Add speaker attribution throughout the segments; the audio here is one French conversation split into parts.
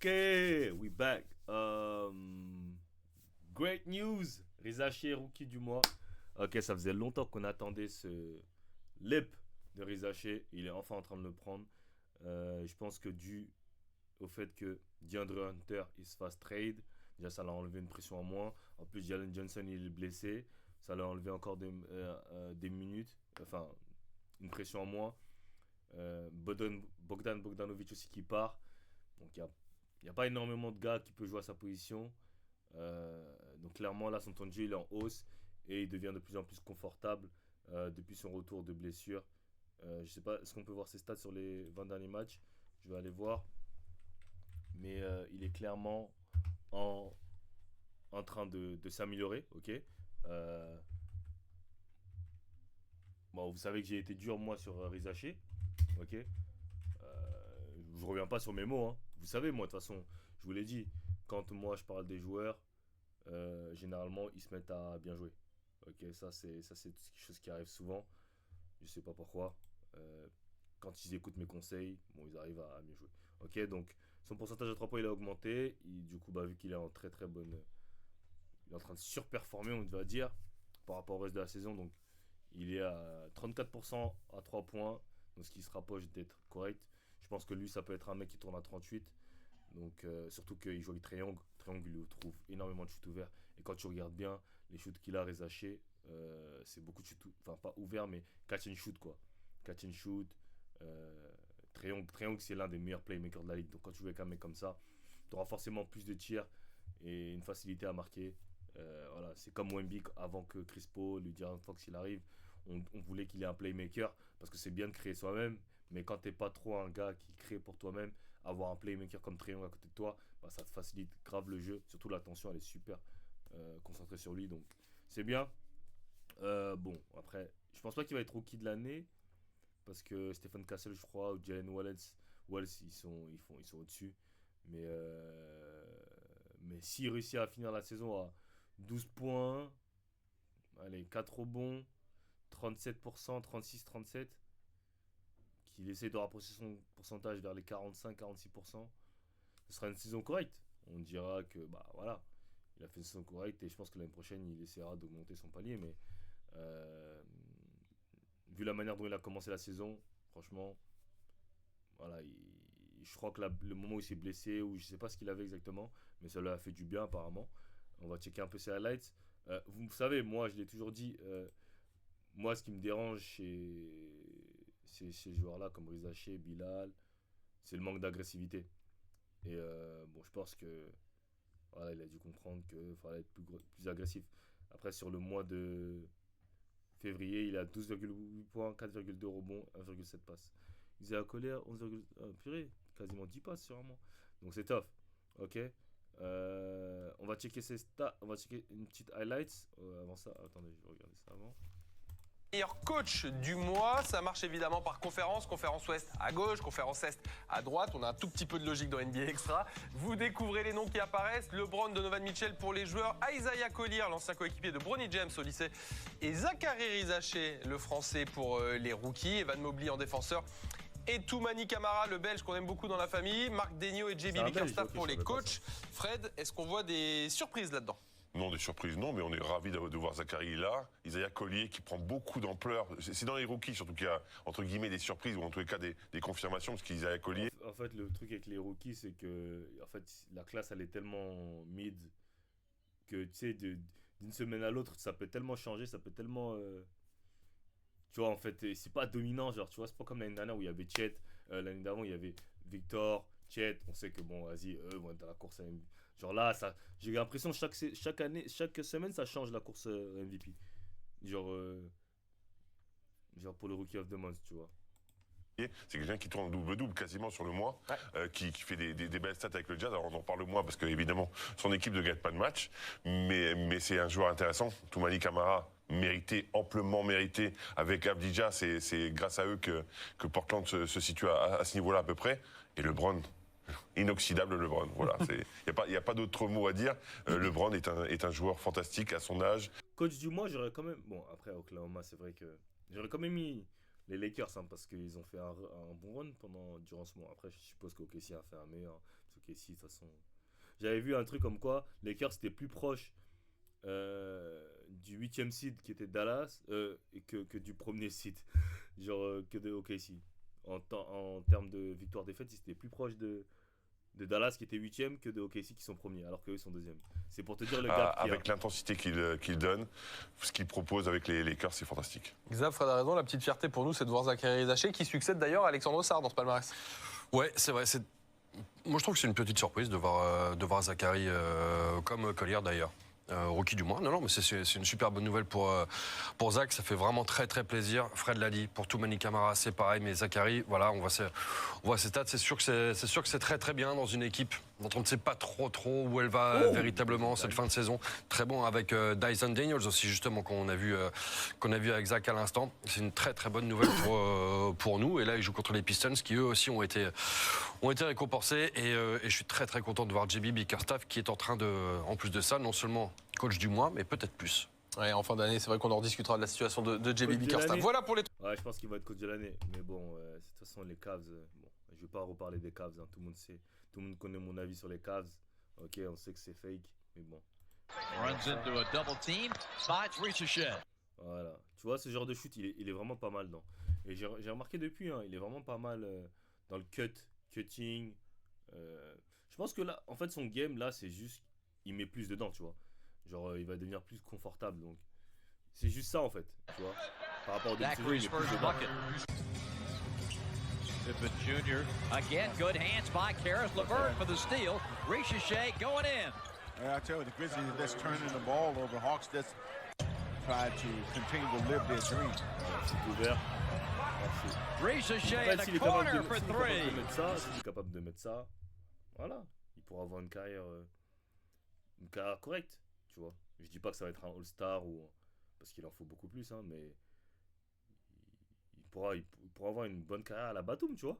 Speaker 1: Okay, we back. Great news. Reza Shea, rookie du mois. Ok, ça faisait longtemps qu'on attendait ce lip de Reza Shea. Il est enfin en train de le prendre. Je pense que dû au fait que DeAndre Hunter il se fasse trade, déjà ça l'a enlevé une pression en moins. En plus, Jalen Johnson il est blessé. Ça l'a enlevé encore des minutes. Enfin, une pression en moins. Bogdan Bogdanovic aussi qui part. Donc il y a pas énormément de gars qui peuvent jouer à sa position. Donc clairement là son temps de jeu il est en hausse et il devient de plus en plus confortable depuis son retour de blessure. Je sais pas, est-ce qu'on peut voir ses stats sur les 20 derniers matchs? Je vais aller voir. Mais il est clairement en, en train de s'améliorer, ok. Euh, bon, vous savez que j'ai été dur moi sur Rizaché, ok. Je reviens pas sur mes mots, hein. Vous savez, moi de toute façon, je vous l'ai dit, quand moi je parle des joueurs, généralement ils se mettent à bien jouer. Ok, ça c'est quelque chose qui arrive souvent. Je sais pas pourquoi. Euh, Quand ils écoutent mes conseils, bon, ils arrivent à mieux jouer. Ok, donc son pourcentage à 3 points il a augmenté. Du coup, bah, vu qu'il est en très très bonne. Il est en train de surperformer, on va dire, par rapport au reste de la saison. Donc il est à 34% à 3 points. Donc ce qui se rapproche d'être correct. Je pense que lui, ça peut être un mec qui tourne à 38. Donc surtout qu'il joue avec Triangle. Triangle, il lui trouve énormément de shoots ouverts. Et quand tu regardes bien, les shoots qu'il a rézachés, c'est beaucoup de shoots, enfin pas ouverts, mais catch and shoot quoi. Catch and shoot. Euh, Triangle, c'est l'un des meilleurs playmakers de la ligue. Donc quand tu joues avec un mec comme ça, tu auras forcément plus de tirs et une facilité à marquer. Voilà, c'est comme Wemby avant que Chris Paul, lui De'Aaron Fox il arrive. On voulait qu'il ait un playmaker parce que c'est bien de créer soi-même. Mais quand t'es pas trop un gars qui crée pour toi-même, avoir un playmaker comme Triangle à côté de toi, bah, ça te facilite grave le jeu. Surtout l'attention, elle est super concentrée sur lui. Donc c'est bien. Bon, après, je pense pas qu'il va être rookie de l'année parce que Stephen Castle, je crois, ou Jalen Wells ils sont au-dessus. Mais s'il réussit à finir la saison à 12 points, allez, 4 rebonds, 37%, 36-37, qu'il essaie de rapprocher son pourcentage vers les 45-46%, ce sera une saison correcte. On dira que, bah voilà, il a fait une saison correcte et je pense que l'année prochaine, il essaiera d'augmenter son palier. Mais euh, vu la manière dont il a commencé la saison, franchement, voilà, je crois que le moment où il s'est blessé, ou je sais pas ce qu'il avait exactement, mais ça lui a fait du bien apparemment. On va checker un peu ses highlights. Vous savez, moi je l'ai toujours dit, moi ce qui me dérange chez ces joueurs-là comme Rizaché, Bilal, c'est le manque d'agressivité. Et bon, je pense que voilà, il a dû comprendre qu'il fallait être plus agressif. Après, sur le mois de février, il a 12,8 points, 4,2 rebonds, 1,7 passes. Isaiah Collier, 11, purée, quasiment 10 passes sûrement. Donc c'est tough. Ok. On va checker ses stats. On va checker une petite highlights. Avant ça, attendez, je vais regarder ça avant.
Speaker 2: Meilleur coach du mois, ça marche évidemment par conférence. Conférence Ouest à gauche, conférence Est à droite. On a un tout petit peu de logique dans NBA Extra. Vous découvrez les noms qui apparaissent. LeBron, Donovan Mitchell pour les joueurs. Isaiah Collier, l'ancien coéquipier de Bronny James au lycée. Et Zachary Rizaché, le français pour les rookies. Evan Mobley en défenseur. Et Toumani Camara, le belge qu'on aime beaucoup dans la famille. Marc Degnaud et JB Bickerstaff pour les coachs. Fred, est-ce qu'on voit des surprises là-dedans?
Speaker 3: Non, des surprises, non, mais on est ravis de voir Zachary là. Isaiah Collier qui prend beaucoup d'ampleur. C'est dans les rookies surtout qu'il y a, entre guillemets, des surprises ou en tous les cas des confirmations, parce qu'Isaiah Collier.
Speaker 1: En fait, le truc avec les rookies, c'est que en fait, la classe, elle est tellement mid que tu sais, d'une semaine à l'autre, ça peut tellement changer, ça peut tellement. Tu vois, en fait, c'est pas dominant, genre, tu vois, c'est pas comme l'année dernière où il y avait Chet, l'année d'avant, il y avait Victor, Chet, on sait que bon, vas-y, eux vont être dans la course à MVP. Genre là, j'ai l'impression chaque année, chaque semaine, ça change la course MVP. Genre, genre pour le Rookie of the Month, tu vois.
Speaker 3: C'est quelqu'un qui tourne double-double quasiment sur le mois,
Speaker 2: Ouais.
Speaker 3: qui fait des belles stats avec le Jazz. Alors on en parle moins parce que évidemment son équipe ne gagne pas de match, mais c'est un joueur intéressant. Toumani Camara mérité, amplement mérité avec Avdija. C'est grâce à eux que Portland se situe à ce niveau-là à peu près. Et LeBron, inoxydable LeBron. Voilà, il y a pas d'autre mot à dire. LeBron est un joueur fantastique à son âge.
Speaker 1: Coach du mois, j'aurais quand même. Bon, après, Oklahoma, c'est vrai que. J'aurais quand même mis les Lakers, hein, parce qu'ils ont fait un bon run durant ce mois. Après, je suppose qu'OKC a fait un meilleur. OKC, de toute façon. J'avais vu un truc comme quoi les Lakers étaient plus proches du 8e seed qui était Dallas que du premier seed, genre que de OKC. En termes de victoire-défaite, ils étaient plus proches de Dallas qui était 8e que de OKC qui sont premiers, alors qu'eux ils sont 2e. C'est pour te dire le gap.
Speaker 3: Avec l'intensité qu'il donne, ce qu'il propose avec les Lakers, c'est fantastique.
Speaker 2: Xav, Fred a raison, la petite fierté pour nous, c'est de voir Zachary Rizaché qui succède d'ailleurs à Alexandre Sarr dans ce palmarès.
Speaker 4: Ouais, c'est vrai. Moi, je trouve que c'est une petite surprise de voir Zachary comme Collier d'ailleurs. Rookie du mois. Non, mais c'est une super bonne nouvelle pour Zach. Ça fait vraiment très très plaisir. Fred l'a dit, pour Toumani Camara, c'est pareil. Mais Zachary, voilà, on voit ses stats. C'est sûr que c'est très très bien dans une équipe dont on ne sait pas trop où elle va véritablement cette fin de saison. Très bon avec Dyson Daniels aussi, justement, qu'on a vu avec Zach à l'instant. C'est une très très bonne nouvelle pour nous. Et là, il joue contre les Pistons qui eux aussi ont été récompensés. Et je suis très très content de voir JB Bickerstaff qui est en train de, en plus de ça, non seulement coach du mois, mais peut-être plus.
Speaker 2: Ouais, en fin d'année, c'est vrai qu'on en rediscutera de la situation de JB Bickerstaff. Voilà pour les...
Speaker 1: Ouais, je pense qu'il va être coach de l'année. Mais bon, de toute façon, les Cavs, bon, je vais pas reparler des Cavs, hein, tout le monde sait. Tout le monde connaît mon avis sur les Cavs. Ok, on sait que c'est fake, mais bon.
Speaker 5: Runs into a double team, sides Ricochet.
Speaker 1: Voilà. Tu vois, ce genre de shoot, il est vraiment pas mal dans. Et j'ai remarqué depuis, hein, il est vraiment pas mal dans le cutting. Je pense que là, en fait, son game, là, c'est juste, il met plus dedans, tu vois. Genre, il va devenir plus confortable, donc. C'est juste ça, en fait, tu vois. Par rapport au début de saison, il met plus dedans.
Speaker 5: Pippen Jr. Again, good hands by Karis LeVert for the steal. Ricochet going in.
Speaker 6: I tell you, the Grizzlies are just turning the ball over. Hawks just try to continue to live their dream.
Speaker 1: C'est ouvert.
Speaker 5: Ricochet in the corner for three.
Speaker 1: S'il est capable de mettre ça, voilà, il pourra avoir une carrière correcte, tu vois. Je dis pas que ça va être un All-Star ou parce qu'il en faut beaucoup plus, hein, mais il pourra avoir une bonne carrière à la Batum, tu vois.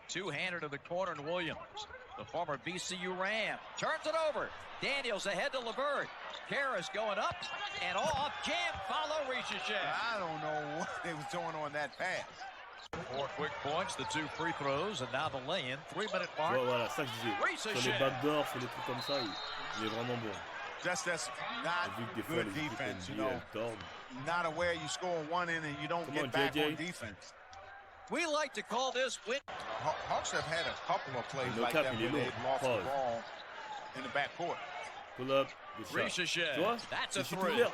Speaker 5: Two-hander to the corner and Williams. The former VCU Ram turns it over. Daniels ahead to LeVert. Karras going up and off. Jam follow Ricochet.
Speaker 6: I don't know what they was doing on that pass.
Speaker 5: 4 quick points, the 2 free throws, and now the lay-in. 3-minute mark.
Speaker 1: Ouais, voilà, ça que je disais. Sur les backdoors, sur les trucs comme ça, il est vraiment bon.
Speaker 6: That's not good defense, you know. Not aware you score one in and you don't get back on defense.
Speaker 5: We like to call this win.
Speaker 6: Hawks have had a couple of plays like that where they've lost the ball in the backcourt.
Speaker 1: Pull up,
Speaker 5: Ricochet, that's a three.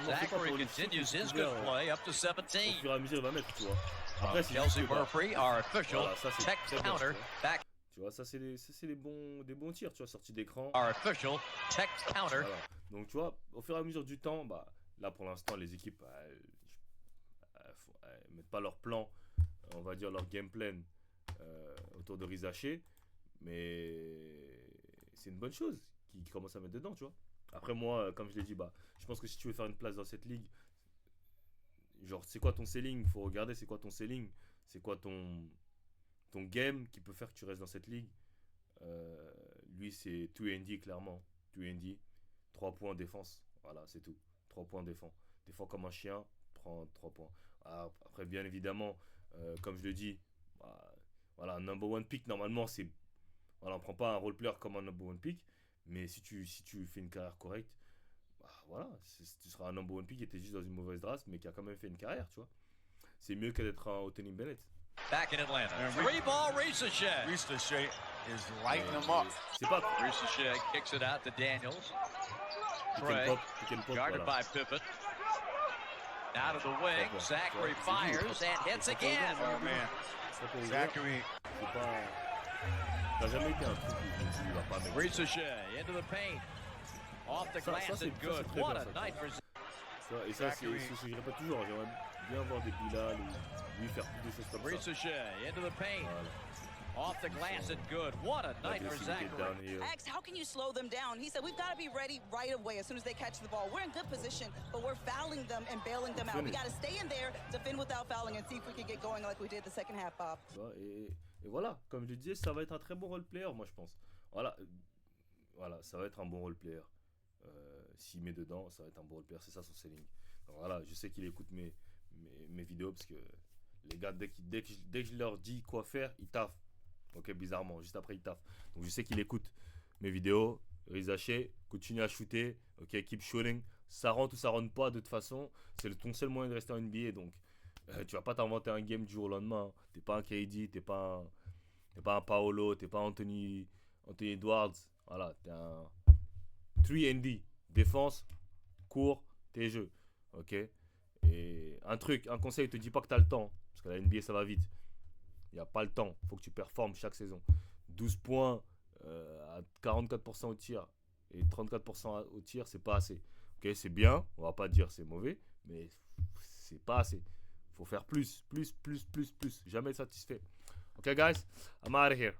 Speaker 5: Zachary continues his good play up to 17.
Speaker 1: Au fur et à mesure, il va mettre, tu vois. Après,
Speaker 5: Kelsey Murphy, our official, tech counter, back.
Speaker 1: Tu vois, ça c'est des bons tirs, tu vois, sortis d'écran.
Speaker 5: Our official tech counter.
Speaker 1: Voilà. Donc tu vois, au fur et à mesure du temps, bah là pour l'instant les équipes elles mettent pas leur plan, on va dire leur game plan autour de Rizaché, mais c'est une bonne chose qui commence à mettre dedans, tu vois. Après moi, comme je l'ai dit, bah je pense que si tu veux faire une place dans cette ligue, genre c'est quoi ton ceiling, faut regarder c'est quoi ton ceiling, c'est quoi ton game qui peut faire que tu restes dans cette ligue. Lui c'est 2&D clairement, 2&D, 3 points défense, voilà c'est tout, 3 points défend comme un chien, prend 3 points. Après bien évidemment, comme je le dis, bah, voilà, un number one pick normalement c'est, voilà, on prend pas un role player comme un number one pick, mais si tu fais une carrière correcte, bah, voilà, tu seras un number one pick qui était juste dans une mauvaise draft mais qui a quand même fait une carrière, tu vois. C'est mieux que d'être un Anthony Bennett.
Speaker 5: Back in Atlanta. 3-ball Ricochet.
Speaker 6: Ricochet is lighting them up.
Speaker 1: C'est pas.
Speaker 5: Ricochet kicks it out to Daniels. Trey, guarded by Pippen. Out of the wing, Zachary fires and hits again.
Speaker 6: Oh man, Zachary.
Speaker 1: Ça n'a jamais été un truc où il va pas mettre.
Speaker 5: Ricochet into the paint. Off the glass and good. What a night for
Speaker 1: Zachary. Et ça, c'est ce que je répète toujours. J'aimerais bien voir des Bilal ou lui faire plus de choses comme ça.
Speaker 5: Ricochet into the paint. Off the glass and good. What a night for Zachary.
Speaker 7: X, how can you slow them down? He said we've got to be ready right away as soon as they catch the ball. We're in good position, but we're fouling them and bailing them out. We got to stay in there, defend without fouling, and see if we can get going like we did the second half, Bob.
Speaker 1: Et voilà, comme je le disais, ça va être un très bon role player, moi je pense. Voilà, ça va être un bon role player. S'il met dedans, ça va être un bon role player. C'est ça son selling. Donc voilà, je sais qu'il écoute mes vidéos parce que les gars, dès que je leur dis quoi faire, ils taffent. Ok, bizarrement, juste après il taffe. Donc je sais qu'il écoute mes vidéos. Rizaché, continue à shooter. Ok, keep shooting. Ça rentre ou ça rentre pas, de toute façon, c'est ton seul moyen de rester en NBA. Donc tu vas pas t'inventer un game du jour au lendemain. Hein. T'es pas un KD, t'es pas un Paolo, t'es pas Anthony Edwards. Voilà, t'es un 3&D. Défense, cours, tes jeux. Ok. Et un conseil, te dis pas que t'as le temps. Parce que la NBA, ça va vite. Il n'y a pas le temps. Il faut que tu performes chaque saison. 12 points à 44% au tir et 34% au tir, c'est pas assez. Ok, c'est bien. On va pas dire c'est mauvais, mais c'est pas assez. Faut faire plus. Jamais satisfait. Ok, guys, I'm out of here.